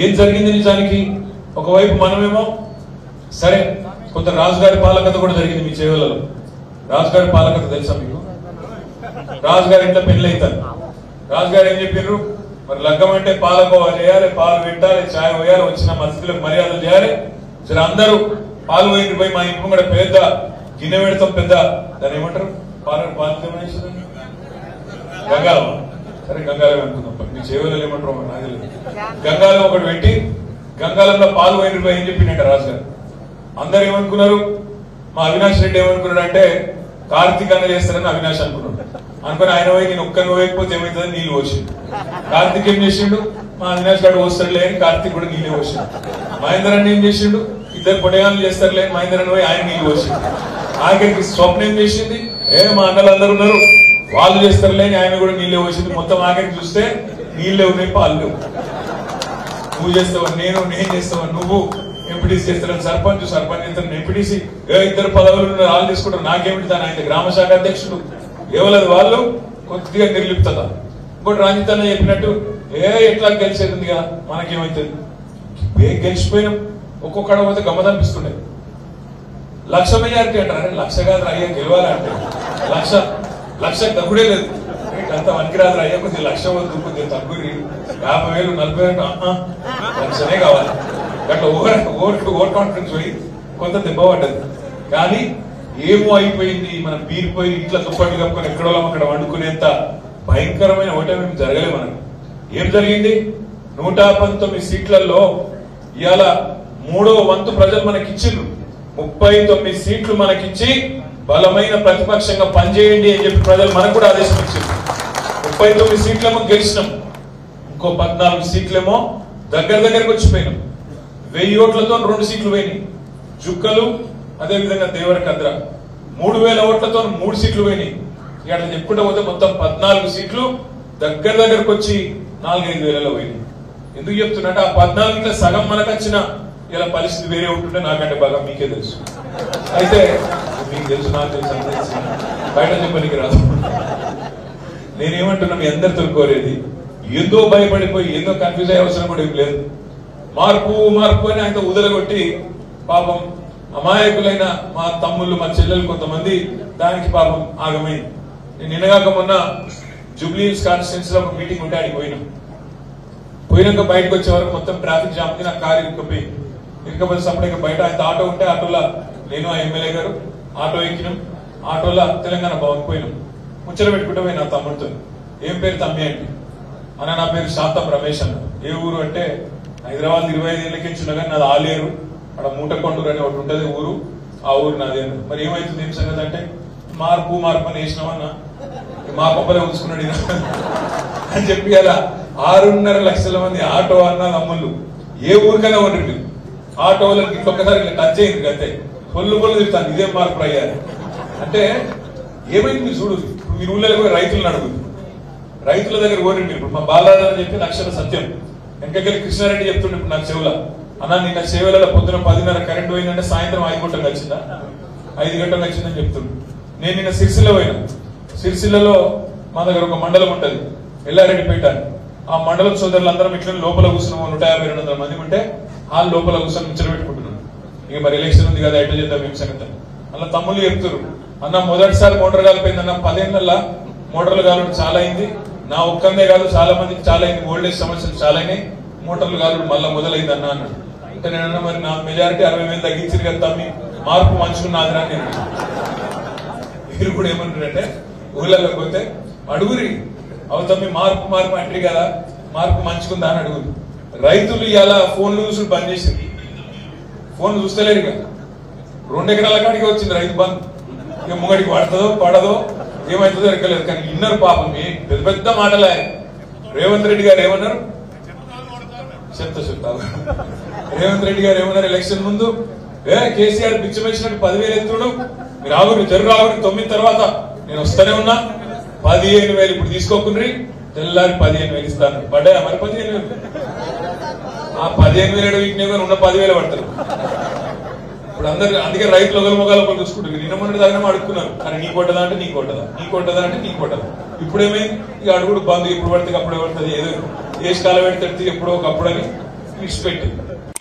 ఏం జరిగింది నిజానికి? ఒకవైపు మనమేమో సరే కొంత రాజుగారి పాలకత కూడా జరిగింది మీ చేవలలో. రాజుగారి పాలకత తెలుసా మీకు? రాజుగారి ఇంట్లో పెళ్లి అవుతారు. రాజుగారు ఏం చెప్పారు? మరి లగ్గం అంటే పాలకోవా చేయాలి, పాలు పెట్టాలి, ఛాయ్ పోయాలి, వచ్చిన అతిథులకు మర్యాదలు చేయాలి. సరే అందరూ పాలు పోయి మా ఇంట్లో కూడా పెద్ద గిన్నె పెడతాం, పెద్ద దాన్ని ఏమంటారు? గంగాలం. సరే గంగాలం అనుకుందాం, మీ చేవలలో ఏమంటారు నాకు తెలియదు. గంగాలం ఒకటి పెట్టి గంగాలంలో పాలు పోయి ఏం చెప్పిందంట రాజుగారు. అందరు ఏమనుకున్నారు? మా అవినాష్ రెడ్డి ఏమనుకున్నాడు అంటే కార్తీక్ అన్న చేస్తారని అవినాష్ అనుకున్నాడు. అనుకుని ఆయన పోయి నేను ఒక్కరిని పోయకపోతే ఏమవుతుందని నీళ్ళు పోసిండు. కార్తీక్ ఏం చేసిండు? మా అవినాష్ గారు పోస్తాడులే అని కార్తీక్ కూడా నీళ్ళు పోసిండు. మహేందర్ అన్న ఏం చేసిండు? ఇద్దరు పొటగాళ్ళు చేస్తారులే మహేందర్ అన్న పోయి ఆయన నీళ్ళు పోసిండు. ఆఖరికి స్వప్న ఏం చేసింది? మా అన్నలు అందరు ఉన్నారు వాళ్ళు చేస్తారులే అని ఆయన కూడా నీళ్ళే పోసింది. మొత్తం ఆఖరికి చూస్తే నీళ్ళే ఉన్నాయి, పాలు లేవు. నువ్వు చేస్తావా, నేను చేస్తావా, నువ్వు ఎంపీటీసీ చేస్తాను, సర్పంచ్ చేస్తాను, ఎంపీటీసీ ఇద్దరు పదవులు వాళ్ళు తీసుకుంటారు, నాకేమిటి దాని ఆయన గ్రామ శాఖ అధ్యక్షుడు ఏవలేదు వాళ్ళు కొద్దిగా నిర్లిప్తత. ఇంకోటి రంజిత్ అన్న చెప్పినట్టు ఎట్లా గెలిచేదిగా మనకేమైతుంది? గెలిచిపోయినాం. ఒక్కొక్కడ పోతే గమ్మదనిపిస్తుండే. 1,00,000 మెజారిటీ అంటారు. 1,00,000 కాదు అయ్యా గెలవాలంటే 1,00,000 తగ్గుడే లేదు. అంత వనికిరాదు అయ్యా, కొద్దిగా 1,00,000 కొద్దిగా తగ్గురి, 50,000 40,000 1,00,000 కావాలి. అట్లా ఓవర్ కాన్ఫిడెన్స్ పోయి కొంత దెబ్బ పడ్డది. కానీ ఏమో అయిపోయింది, మనం పీరిపోయి ఇట్లా దుప్పట్లు కప్పుకొని ఎక్కడో అక్కడ వండుకునేంత భయంకరమైన ఓటమి జరగలే మనకు. ఏం జరిగింది? 119 సీట్లలో ఇవాళ 3వ వంతు ప్రజలు మనకిచ్చిండ్రు. 39 సీట్లు మనకిచ్చి బలమైన ప్రతిపక్షంగా పనిచేయండి అని చెప్పి ప్రజలు మనకు కూడా ఆదేశం ఇచ్చింది. 39 సీట్లేమో గెలిచినాం, ఇంకో 14 సీట్లేమో దగ్గరకు వచ్చిపోయినాం. 1000 ఓట్లతో 2 సీట్లు పోయినాయి. జుక్కలు అదేవిధంగా దేవరకద్ర 3,000 ఓట్లతో 3 సీట్లు పోయినాయి. ఇక్కడ చెప్పుకుంటూ పోతే మొత్తం 14 సీట్లు దగ్గరకు వచ్చి 4-5 వేలలో పోయినాయి. ఎందుకు చెప్తున్నట్టు ఆ 14 సగం మనకు వచ్చిన ఇలా పరిస్థితి వేరే ఉంటుంటే నాకంటే బాగా మీకే తెలుసు. అయితే మీకు తెలుసు, నాకు తెలుసు, బయట చెప్పడానికి రాదు. నేనేమంటున్నా, మీ అందరితో కోరేది ఏందో భయపడిపోయి ఏందో కన్ఫ్యూజ్ అయ్యే అవసరం కూడా ఏం లేదు. మార్పు అని ఆయన ఉదరగొట్టి పాపం అమాయకులైన మా తమ్ముళ్ళు మా చెల్లెలు కొంతమంది దానికి పాపం ఆగమైంది. నేను నిన్నగాక మొన్న జూబ్లీహిల్స్ కాన్స్టిట్యున్సీలో ఒక మీటింగ్ ఉంటే అడిగి పోయినాక బయటకు వచ్చే వరకు మొత్తం ట్రాఫిక్ జామ్ కి నా కారు ఇరుకపోతే సపరేట్గా బయట ఆయన ఆటో ఉంటే ఆటోలో నేను ఆ ఎమ్మెల్యే గారు ఆటో ఎక్కినాం. ఆటోలో తెలంగాణ భవన్ పోయినాం. ముచ్చట పెట్టుకుంటే పోయి నా తమ్ముడితో ఏం పేరు తమ్మి అంటే అన్న నా పేరు శాతం రమేష్ అన్న. ఏ ఊరు అంటే హైదరాబాద్ 25 ఏళ్ళకి చిన్నగా నాది ఆలేరు, అక్కడ మూటకొండూరు అని ఒకటి ఉంటది ఊరు, ఆ ఊరు నాది. మరి ఏమైతుంది ఏం సంగతి అంటే మార్పు అని వేసినామన్నా మా కొబ్బరే ఉంచుకున్నాడు అని చెప్పి అలా 6.5 లక్షల మంది ఆటో అన్న తమ్ముళ్ళు ఏ ఊరికైనా ఉండండి ఆటో వాళ్ళకి ఇంకొకసారి టచ్ అయింది అంతే పొల్లు తిరుగుతాను. ఇదేం మార్పు అయ్యారు అంటే ఏమైంది మీరు చూడు. ఇప్పుడు మీరు ఊళ్ళో పోయి రైతులను అడుగుతుంది, రైతుల దగ్గర కోరండి. ఇప్పుడు మా బాలరాజు అని చెప్పి అక్షర సత్యం వెంకకెళ్ళి కృష్ణారెడ్డి చెప్తుండే ఇప్పుడు నాకు చెవుల అన్న నిన్న సేవలలో పొద్దున 10:30 కరెంట్ పోయిందంటే సాయంత్రం 5 గంటలకు వచ్చిందా, 5 గంటలకు వచ్చిందని చెప్తుండే. నేను నిన్న సిరిసిల్ల పోయినా. సిరిసిల్లలో మా దగ్గర ఒక మండలం ఉంటది ఎల్లారెడ్డిపేట. ఆ మండలం సోదరులందరం ఇట్లా లోపల కూర్చున్నాం. 150-200 మంది ఉంటే హాల్ లోపల కూర్చొని ముచ్చట పెట్టుకుంటున్నాం. ఇక మరి ఎలక్షన్ ఉంది కదా ఎట్లా చేద్దాం ఏం సంగతి. అలా తమ్ముళ్ళు చెప్తారు అన్న మొదటిసారి మోటార్ కాలిపోయింది అన్న, 10 ఏళ్ళ మోటార్లు కాలడం చాలా అయింది. నా ఒక్కందే కాదు చాలా మందికి చాలా అయింది, ఓల్డేజ్ సమస్యలు చాలా అయినాయి, మోటార్లు కాలడం మళ్ళీ మొదలైంది అన్న అన్నాడు. అంటే నేనన్నా మరి నా మెజారిటీ 60,000 తగ్గించింది కదా తమ్మి, మార్పు మంచుకున్నది రా నేను. మీరు కూడా ఏమంటారంటే ఊళ్ళలోకి పోతే అడుగురి అవుతమ్మి మార్పు అంటారు కదా, మార్పు మంచుకుందా అని అడుగురు. రైతులు ఇలా ఫోన్లు చూసి బంద్ చేసింది, ఫోన్ చూస్తలేరు. ఇక 2 ఎకరాల కాడికి వచ్చింది రైతు బంద్. ఇక ముంగడికి పడదో ఏమవుతుందో ఎక్కలేదు. కానీ ఇన్నర్ పాపం పెద్ద పెద్ద మాటలే. రేవంత్ రెడ్డి గారు ఏమన్నారు, చెప్తా రేవంత్ రెడ్డి గారు ఏమన్నారు ఎలక్షన్ ముందు, కేసీఆర్ పిచ్చం వేసినట్టు 10,000 ఎత్తుడు, మీరు ఆగురు జరుగు ఆగురు 9 తర్వాత నేను వస్తూనే ఉన్నా, 15,000 ఇప్పుడు తీసుకోకుండ్రి, తెల్లారి 15,000 ఇస్తాను. పడ్డాయా మరి 15,000? ఆ 15,000 వీటిని ఉన్న 10,000 పడతారు. ఇప్పుడు అందరు అందుకే రైతులు ఒకరి ముఖాలు ఒకరు చూసుకుంటారు. నిన్న మొన్నటి దాకా అడుగుతున్నారు, కానీ నీ కొట్టదా అంటే నీ కొట్టదా. ఇప్పుడు ఏమైంది, ఇక అడుగుడు బంధు ఎప్పుడు పడితే అప్పుడే పడుతుంది, ఏదో ఏ కాలం పెడితే ఎప్పుడో ఒకప్పుడు అని ఇడిచిపెట్టింది.